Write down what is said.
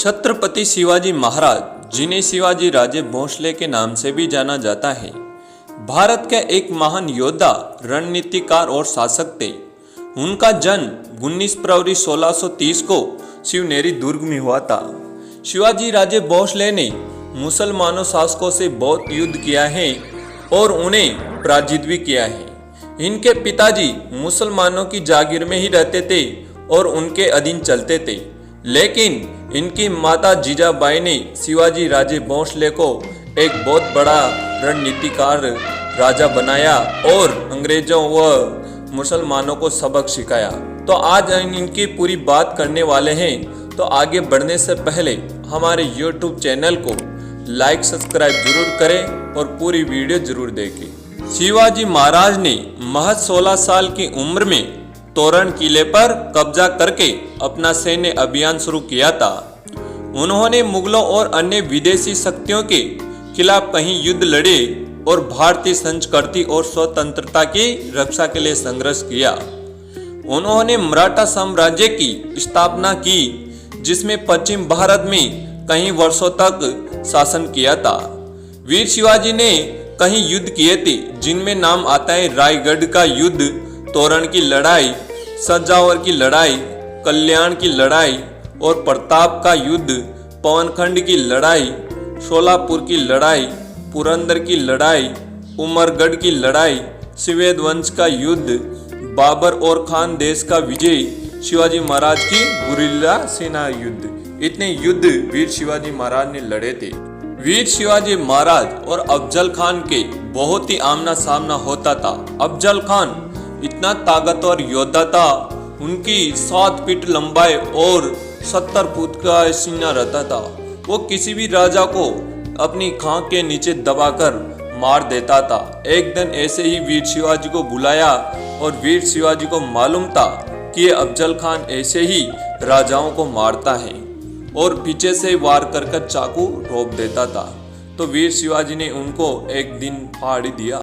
छत्रपति शिवाजी महाराज, जिन्हें शिवाजी राजे भोंसले के नाम से भी जाना जाता है, भारत के एक महान योद्धा, रणनीतिकार और शासक थे। उनका जन्म 19 फरवरी 1630 को शिवनेरी दुर्ग में हुआ था। शिवाजी राजे भोंसले ने मुसलमानों शासकों से बहुत युद्ध किया है और उन्हें पराजित भी किया है। इनके पिताजी मुसलमानों की जागीर में ही रहते थे और उनके अधीन चलते थे, लेकिन इनकी माता जीजाबाई ने शिवाजी राजे भोंसले को एक बहुत बड़ा रणनीतिकार राजा बनाया और अंग्रेजों व मुसलमानों को सबक सिखाया। तो आज इनकी पूरी बात करने वाले हैं। तो आगे बढ़ने से पहले हमारे YouTube चैनल को लाइक सब्सक्राइब जरूर करें और पूरी वीडियो जरूर देखें। शिवाजी महाराज ने महज 16 साल की उम्र में तोरण किले पर कब्जा करके अपना सैन्य अभियान शुरू किया था। उन्होंने मुगलों और अन्य विदेशी शक्तियों के खिलाफ कहीं युद्ध लड़े और भारतीय संस्कृति और स्वतंत्रता की रक्षा के लिए संघर्ष किया। उन्होंने मराठा साम्राज्य की स्थापना की, जिसमें पश्चिम भारत में कई वर्षों तक शासन किया था। वीर शिवाजी ने कई युद्ध किए थे, जिनमें नाम आता है रायगढ़ का युद्ध, तोरण की लड़ाई, सजावर की लड़ाई, कल्याण की लड़ाई और प्रताप का युद्ध, पवनखंड की लड़ाई, शोलापुर की लड़ाई, पुरंदर की लड़ाई, उमरगढ़ की लड़ाई, शिवेद वंश का युद्ध, बाबर और खान देश का विजय, शिवाजी महाराज की गुरिल्ला सेना युद्ध। इतने युद्ध वीर शिवाजी महाराज ने लड़े थे। वीर शिवाजी महाराज और अफजल खान के बहुत ही आमना सामना होता था। अफजल खान इतना ताकतवर योद्धा था, उनकी 7 फीट लंबाई और 70 फुट का सीना रहता था। वो किसी भी राजा को अपनी खांक के नीचे दबाकर मार देता था। एक दिन ऐसे ही वीर शिवाजी को बुलाया और वीर शिवाजी को मालूम था कि अफजल खान ऐसे ही राजाओं को मारता है और पीछे से वार कर चाकू रोक देता था। तो वीर शिवाजी ने उनको एक दिन फाड़ दिया।